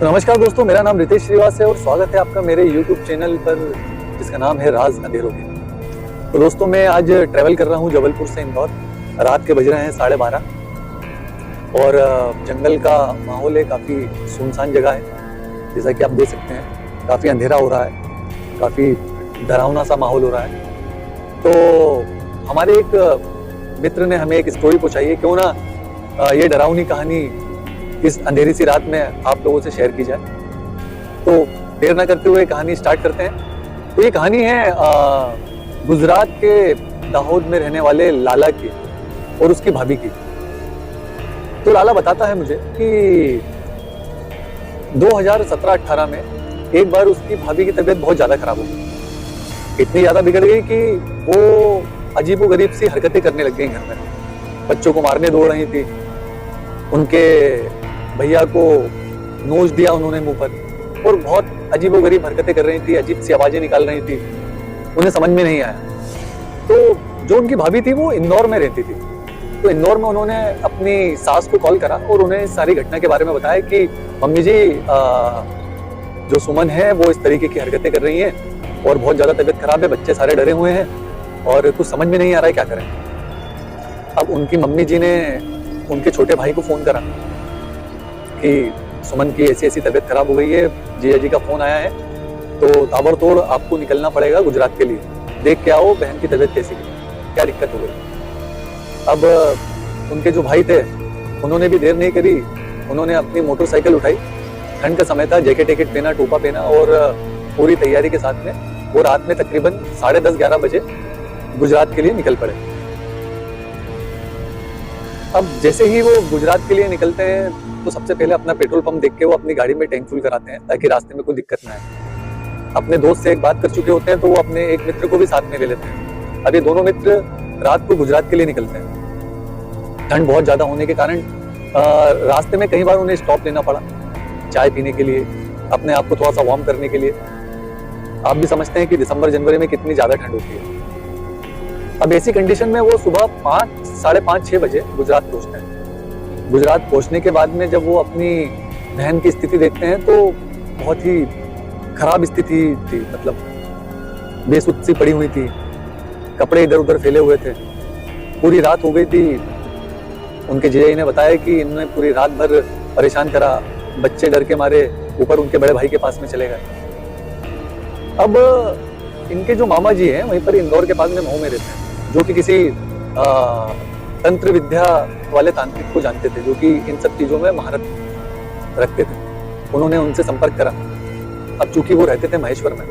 तो नमस्कार दोस्तों, मेरा नाम रितेश श्रीवास है और स्वागत है आपका मेरे YouTube चैनल पर जिसका नाम है राज अंधेरों के। तो दोस्तों, मैं आज ट्रैवल कर रहा हूँ जबलपुर से इंदौर। रात के बज रहे हैं 12:30 और जंगल का माहौल है, काफ़ी सुनसान जगह है। जैसा कि आप देख सकते हैं, काफ़ी अंधेरा हो रहा है, काफ़ी डरावना सा माहौल हो रहा है। तो हमारे एक मित्र ने हमें एक स्टोरी पहुँचाई है, क्यों ना ये डरावनी कहानी इस अंधेरी सी रात में आप लोगों से शेयर की जाए। तो देर ना करते हुए कहानी स्टार्ट करते हैं। तो ये कहानी है गुजरात के दाहोद में रहने वाले लाला की और उसकी भाभी की। तो लाला बताता है मुझे कि 2017-18 में एक बार उसकी भाभी की तबीयत बहुत ज्यादा खराब हो गई। इतनी ज्यादा बिगड़ गई कि वो अजीबोगरीब सी हरकतें करने लग गई घर में। बच्चों को मारने दौड़ रही थी, उनके भैया को नोच दिया उन्होंने मुंह पर, और बहुत अजीबोगरीब हरकतें कर रही थी, अजीब सी आवाजें निकाल रही थी। उन्हें समझ में नहीं आया। तो जो उनकी भाभी थी वो इंदौर में रहती थी। तो इंदौर में उन्होंने अपनी सास को कॉल करा और उन्हें सारी घटना के बारे में बताया कि मम्मी जी, जो सुमन है वो इस तरीके की हरकतें कर रही है और बहुत ज्यादा तबीयत खराब है, बच्चे सारे डरे हुए हैं और कुछ समझ में नहीं आ रहा है क्या करें। अब उनकी मम्मी जी ने उनके छोटे भाई को फोन करा कि सुमन की ऐसी ऐसी तबीयत खराब हो गई है, जीजा जी का फोन आया है, तो ताबड़तोड़ आपको निकलना पड़ेगा गुजरात के लिए, देख के आओ बहन की तबीयत कैसी है, क्या दिक्कत हो गई। अब उनके जो भाई थे उन्होंने भी देर नहीं करी, उन्होंने अपनी मोटरसाइकिल उठाई, ठंड का समय था, जैकेट एकेट पहना, टोपा पहना और पूरी तैयारी के साथ में वो रात में तकरीबन 10:30-11 बजे गुजरात के लिए निकल पड़े। अब जैसे ही वो गुजरात के लिए निकलते हैं तो सबसे पहले अपना पेट्रोल पंप देख के वो अपनी गाड़ी में टैंक फुल कराते हैं ताकि रास्ते में कोई दिक्कत ना आए। अपने दोस्त से एक बात कर चुके होते हैं तो वो अपने एक मित्र को भी साथ में ले लेते हैं। अब ये दोनों मित्र रात को गुजरात के लिए निकलते हैं। ठंड बहुत ज्यादा होने के कारण रास्ते में कई बार उन्हें स्टॉप लेना पड़ा चाय पीने के लिए, अपने आप को थोड़ा सा वार्म करने के लिए। आप भी समझते हैं कि दिसंबर जनवरी में कितनी ज्यादा ठंड होती है। अब ऐसी कंडीशन में वो सुबह 5, 5:30, 6 बजे गुजरात पहुंचते हैं। गुजरात पहुंचने के बाद में जब वो अपनी बहन की स्थिति देखते हैं तो बहुत ही खराब स्थिति थी, मतलब बेसुध सी पड़ी हुई थी, कपड़े इधर उधर फैले हुए थे, पूरी रात हो गई थी। उनके जीजा ने बताया कि इन्होंने पूरी रात भर परेशान करा, बच्चे डर के मारे ऊपर उनके बड़े भाई के पास में चले गए। अब इनके जो मामा जी हैं वहीं पर इंदौर के पास में महू में रहते हैं, जो कि किसी तंत्र विद्या वाले तांत्रिक को जानते थे, जो कि इन सब चीजों में महारत रखते थे। उन्होंने उनसे संपर्क करा। अब चूंकि वो रहते थे महेश्वर में,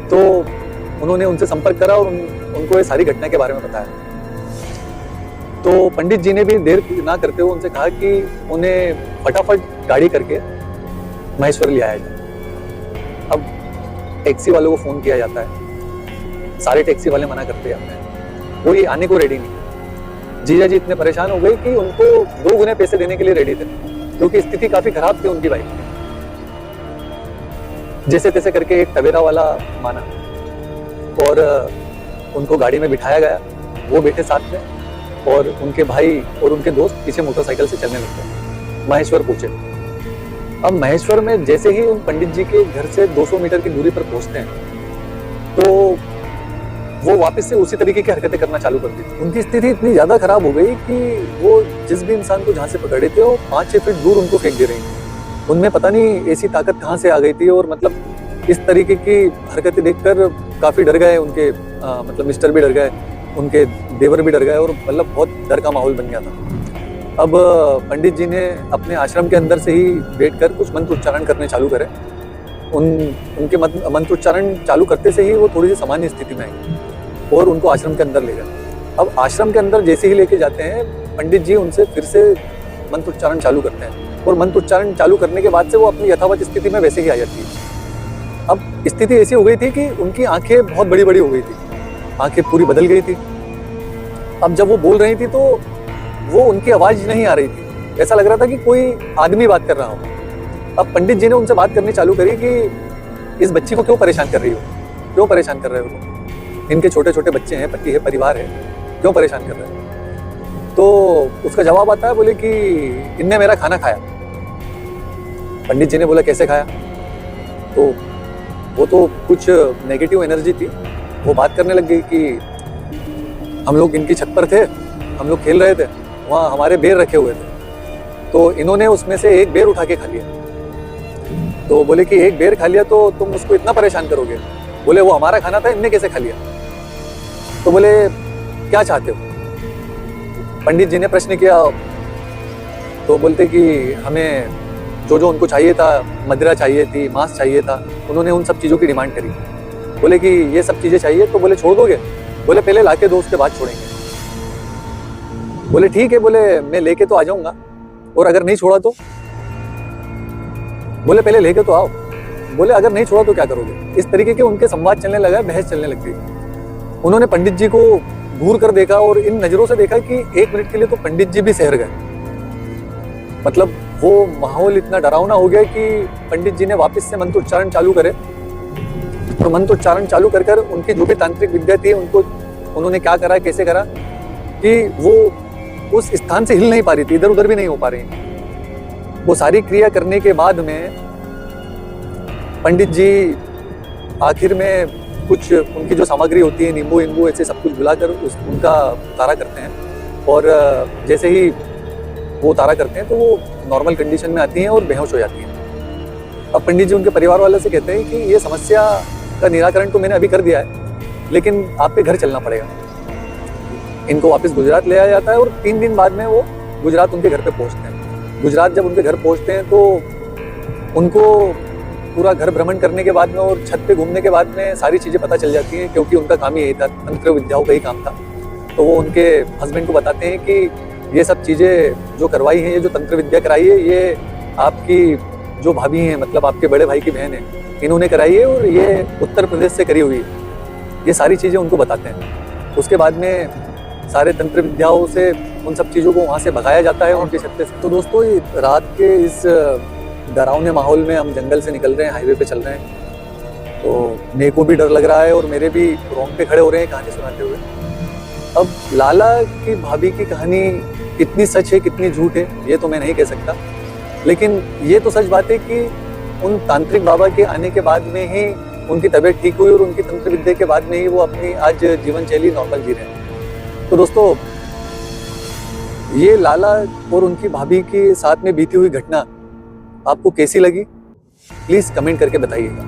तो उन्होंने उनसे संपर्क करा और उनको ये सारी घटना के बारे में बताया। तो पंडित जी ने भी देर ना करते हुए उनसे कहा कि उन्हें फटाफट गाड़ी करके महेश्वर ले आया जाए। अब टैक्सी वालों को फोन किया जाता है, सारे टैक्सी वाले मना करते जाते हैं, वो ये आने को रेडी नहीं। जीजा जी इतने परेशान हो गए कि उनको 2 गुने पैसे देने के लिए रेडी थे, क्योंकि स्थिति काफी खराब थी उनकी बाइक की। जैसे तैसे करके एक टवेरा वाला माना और उनको गाड़ी में बिठाया गया। वो बैठे साथ में और उनके भाई और उनके दोस्त पीछे मोटरसाइकिल से चलने लगते। महेश्वर पहुंचे। अब महेश्वर में जैसे ही उन पंडित जी के घर से 200 मीटर की दूरी पर पहुंचते हैं तो वो वापस से उसी तरीके की हरकतें करना चालू कर दी थी। उनकी स्थिति इतनी ज्यादा खराब हो गई कि वो जिस भी इंसान को जहां से पकड़े थे वो 5-6 फीट दूर उनको फेंक दे रही थी। उनमें पता नहीं ऐसी ताकत कहाँ से आ गई थी, और मतलब इस तरीके की हरकतें देखकर काफी डर गए उनके मतलब मिस्टर भी डर गए, उनके देवर भी डर गए और मतलब बहुत डर का माहौल बन गया था। अब पंडित जी ने अपने आश्रम के अंदर से ही बैठकर कुछ मंत्र उच्चारण करने चालू करे। उनके मंत्र उच्चारण चालू करते से ही वो थोड़ी सी सामान्य स्थिति में आई और उनको आश्रम के अंदर ले गए। अब आश्रम के अंदर जैसे ही लेके जाते हैं, पंडित जी उनसे फिर से मंत्र उच्चारण चालू करते हैं और मंत्र उच्चारण चालू करने के बाद से वो अपनी यथावत स्थिति में वैसे ही आ जाती है। अब स्थिति ऐसी हो गई थी कि उनकी आंखें बहुत बड़ी बड़ी हो गई थी, आंखें पूरी बदल गई थी। अब जब वो बोल रही थी तो वो उनकी आवाज नहीं आ रही थी, ऐसा लग रहा था कि कोई आदमी बात कर रहा हो। अब पंडित जी ने उनसे बात करनी चालू करी कि इस बच्ची को क्यों परेशान कर रही हो, क्यों परेशान कर रहे हो, इनके छोटे छोटे बच्चे हैं, पति है, परिवार है, क्यों परेशान कर रहे हो। तो उसका जवाब आता है, बोले कि इनने मेरा खाना खाया। पंडित जी ने बोला कैसे खाया, तो वो तो कुछ नेगेटिव एनर्जी थी, वो बात करने लग गई कि हम लोग इनकी छत पर थे, हम लोग खेल रहे थे, वहाँ हमारे बेर रखे हुए थे, तो इन्होंने उसमें से एक बेर उठा के खा लिया। तो बोले कि एक बेर खा लिया तो तुम उसको इतना परेशान करोगे? बोले वो हमारा खाना था, इनने कैसे खा लिया? तो बोले क्या चाहते हो? पंडित जी ने प्रश्न किया, तो बोलते कि हमें जो जो उनको चाहिए था, मदिरा चाहिए थी, मांस चाहिए था, उन्होंने उन सब चीज़ों की डिमांड करी। बोले कि ये सब चीज़ें चाहिए, तो बोले छोड़ दोगे? बोले पहले लाके दो, उसके बाद छोड़ेंगे। बोले ठीक है, बोले मैं लेके तो आ जाऊंगा, और अगर नहीं छोड़ा तो? बोले पहले लेके तो आओ। बोले अगर नहीं छोड़ा तो क्या करोगे? इस तरीके के उनके संवाद चलने लगा, बहस चलने लग गई। उन्होंने पंडित जी को घूर कर देखा और इन नजरों से देखा कि 1 मिनट के लिए तो पंडित जी भी सहर गए। मतलब वो माहौल इतना डरावना हो गया कि पंडित जी ने वापस से मंत्रोच्चारण चालू करे, और मंत्रोच्चारण चालू कर कर उनकी जो भी तांत्रिक विद्या थी उनको उन्होंने क्या करा, कैसे करा कि वो उस स्थान से हिल नहीं पा रही थी, इधर उधर भी नहीं हो पा रही। वो सारी क्रिया करने के बाद में पंडित जी आखिर में कुछ उनकी जो सामग्री होती है, नींबू नींबू ऐसे सब कुछ बुलाकर उनका उतारा करते हैं, और जैसे ही वो उतारा करते हैं तो वो नॉर्मल कंडीशन में आती हैं और बेहोश हो जाती हैं। अब पंडित जी उनके परिवार वालों से कहते हैं कि ये समस्या का निराकरण तो मैंने अभी कर दिया है, लेकिन आपके घर चलना पड़ेगा। इनको वापस गुजरात ले आया जाता है, और 3 दिन बाद में वो गुजरात उनके घर पे पहुंचते हैं। गुजरात जब उनके घर पहुंचते हैं तो उनको पूरा घर भ्रमण करने के बाद में और छत पे घूमने के बाद में सारी चीज़ें पता चल जाती हैं, क्योंकि उनका काम ही यही था, तंत्र विद्याओं का ही काम था। तो वो उनके हस्बैंड को बताते हैं कि ये सब चीज़ें जो करवाई हैं, ये जो तंत्र विद्या कराई है, ये आपकी जो भाभी हैं, मतलब आपके बड़े भाई की बहन है, इन्होंने कराई है, और ये उत्तर प्रदेश से करी हुई है। ये सारी चीज़ें उनको बताते हैं। उसके बाद में सारे तंत्र विद्याओं से उन सब चीज़ों को वहाँ से भगाया जाता है उनके छत पे। तो दोस्तों, रात के इस डरावने माहौल में हम जंगल से निकल रहे हैं, हाईवे पे चल रहे हैं, तो मेरे को भी डर लग रहा है और मेरे भी रोंगटे खड़े हो रहे हैं कहानी सुनाते हुए। अब लाला की भाभी की कहानी कितनी सच है, कितनी झूठ है, ये तो मैं नहीं कह सकता, लेकिन ये तो सच बात है कि उन तांत्रिक बाबा के आने के बाद में ही उनकी तबीयत ठीक हुई, और उनकी तंत्र विद्या के बाद में ही वो अपनी आज जीवन शैली नॉर्मल जी रहे हैं। तो दोस्तों, ये लाला और उनकी भाभी के साथ में बीती हुई घटना आपको कैसी लगी, प्लीज कमेंट करके बताइएगा।